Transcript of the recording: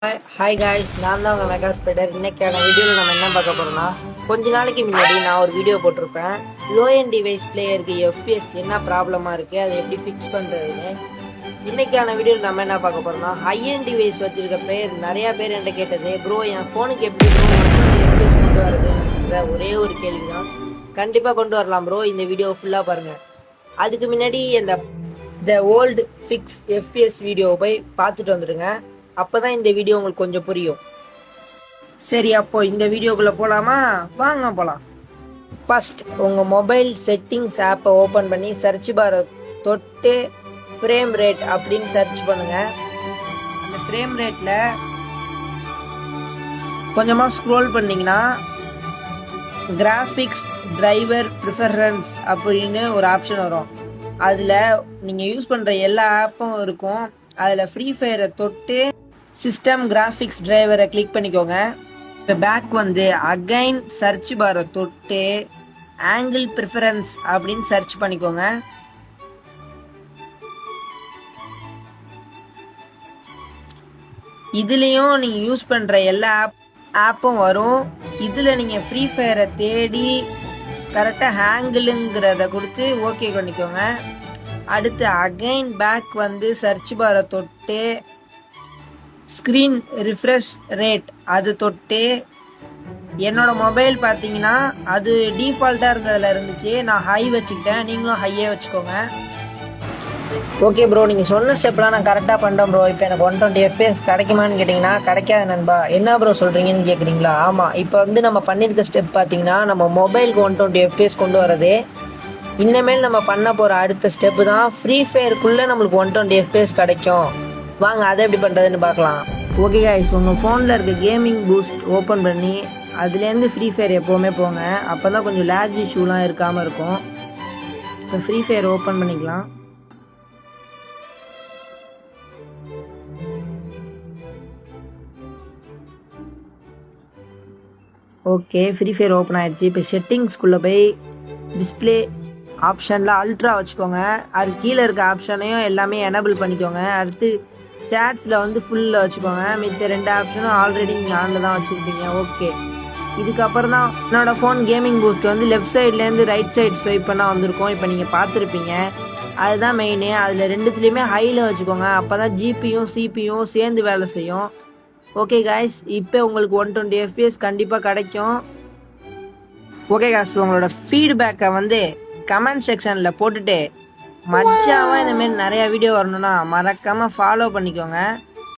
Hi guys, நான் தான் உங்கள் மெகா ஸ்பைடர். இன்னைக்கான வீடியோவில் நம்ம என்ன பார்க்க போகிறோம்னா, கொஞ்ச நாளைக்கு முன்னாடி நான் ஒரு வீடியோ போட்டிருப்பேன். லோ எண்ட் டிவைஸ் பிளேயருக்கு எஃபிஎஸ் என்ன ப்ராப்ளமாக இருக்குது, அதை எப்படி ஃபிக்ஸ் பண்ணுறதுன்னு. இன்னைக்கான வீடியோவில் நம்ம என்ன பார்க்க போகிறோம்னா, ஹை எண்ட் டிவைஸ் வச்சுருக்க பிளேயர் நிறையா பேர் என்கிட்ட கேட்டது, ப்ரோ என் ஃபோனுக்கு எப்படி எஃபிஎஸ் கொண்டு வரதுன்ற ஒரே ஒரு கேள்வி தான். கண்டிப்பாக கொண்டு வரலாம் ப்ரோ, இந்த வீடியோ ஃபுல்லாக பாருங்கள். அதுக்கு முன்னாடி இந்த ஓல்டு ஃபிக்ஸ் எஃபிஎஸ் வீடியோவை போய் பார்த்துட்டு வந்துடுங்க. அப்பதான் இந்த வீடியோ உங்களுக்கு கொஞ்சம் புரியும். சரி, அப்போ இந்த வீடியோக்குள்ள போலாமா? வாங்க போலாம். ஃபர்ஸ்ட் உங்க மொபைல் செட்டிங்ஸ் ஆப்பை ஓபன் பண்ணி சர்ச் பாரை தொட்டு ஃப்ரேம் ரேட் அப்படின்னு சர்ச் பண்ணுங்க. அந்த ஃப்ரேம் ரேட்ல கொஞ்சமா ஸ்க்ரோல் பண்ணீங்கன்னா கிராஃபிக்ஸ் டிரைவர் ப்ரிஃபரன்ஸ் அப்படின்னு ஒரு ஆப்ஷன் வரும். அதில் நீங்கள் யூஸ் பண்ணுற எல்லா ஆப்பும் இருக்கும். அதில் ஃப்ரீ ஃபயரை தொட்டு சிஸ்டம் கிராஃபிக்ஸ் டிரைவரை கிளிக் பண்ணிக்கோங்க. இப்போ பேக் வந்து அகைன் சர்ச் பாரை தொட்டு ஆங்கிள் ப்ரிஃபரன்ஸ் அப்படின்னு சர்ச் பண்ணிக்கோங்க. இதுலேயும் நீங்கள் யூஸ் பண்ணுற எல்லா ஆப்பும் வரும். இதில் நீங்கள் ஃப்ரீ ஃபயரை தேடி கரெக்டாக ஆங்கிளுங்கிறத கொடுத்து ஓகே பண்ணிக்கோங்க. அடுத்து அகைன் பேக் வந்து சர்ச் பாரை தொட்டு ஸ்க்ரீன் ரிஃப்ரெஷ் ரேட் அது தொட்டு, என்னோட மொபைல் பார்த்தீங்கன்னா அது டிஃபால்ட்டாக இருந்ததில் இருந்துச்சு. நான் ஹை வச்சுக்கிட்டேன், நீங்களும் ஹையே வச்சுக்கோங்க. ஓகே ப்ரோ, நீங்கள் சொன்ன ஸ்டெப்லாம் நான் கரெக்டாக பண்ணுறேன் ப்ரோ. இப்போ எனக்கு 120 FPS கிடைக்குமான்னு கேட்டிங்கன்னா கிடைக்காது நண்பா. என்ன ப்ரோ சொல்கிறீங்கன்னு கேட்குறீங்களா? ஆமாம், இப்போ வந்து நம்ம பண்ணியிருக்க ஸ்டெப் பார்த்தீங்கன்னா நம்ம மொபைலுக்கு 120 FPS கொண்டு வரது. இனிமேல் நம்ம பண்ண போகிற அடுத்த ஸ்டெப்பு தான் ஃப்ரீ ஃபயருக்குள்ளே நம்மளுக்கு 120 FPS கிடைக்கும். வாங்க அதை எப்படி பண்ணுறதுன்னு பார்க்கலாம். ஓகே காய்ஸ், உங்கள் ஃபோனில் இருக்க கேமிங் பூஸ்ட் ஓப்பன் பண்ணி அதுலேருந்து ஃப்ரீ ஃபயர் எப்போவுமே போங்க. அப்போ தான் கொஞ்சம் லேக் இஷ்யூலாம் இருக்காமல் இருக்கும். இப்போ ஃப்ரீ ஃபயர் ஓப்பன் பண்ணிக்கலாம். ஓகே, ஃப்ரீ ஃபயர் ஓப்பன் ஆகிடுச்சு. இப்போ செட்டிங்ஸ்குள்ளே போய் டிஸ்பிளே ஆப்ஷனில் அல்ட்ரா வச்சுக்கோங்க. அது கீழே இருக்க ஆப்ஷனையும் எல்லாமே எனபிள் பண்ணிக்கோங்க. அடுத்து ஸ்டாட்ஸில் வந்து ஃபுல்லில் வச்சுக்கோங்க. மித்த 2 ஆப்ஷனும் ஆல்ரெடி நீங்கள் ஆனில் தான் வச்சுருப்பீங்க. ஓகே, இதுக்கப்புறம் தான் என்னோடய ஃபோன் கேமிங் பூஸ்ட் வந்து லெஃப்ட் சைட்லேருந்து ரைட் சைட் ஸ்வைப் பண்ணால் வந்திருக்கும். இப்போ நீங்கள் பார்த்துருப்பீங்க, அதுதான் மெயினு. அதில் ரெண்டுத்துலேயுமே ஹையில் வச்சுக்கோங்க. அப்போ தான் ஜிபியும் சிபியும் சேர்ந்து வேலை செய்யும். ஓகே காய்ஸ், இப்போ உங்களுக்கு 120 FPS கண்டிப்பாக கிடைக்கும். ஓகே காய்ஸ், உங்களோட ஃபீட்பேக்கை வந்து கமெண்ட் செக்ஷனில் போட்டுட்டு மச்சாவா இந்தமாரி நிறையா வீடியோ வரணும்னா மறக்காமல் ஃபாலோ பண்ணிக்கோங்க.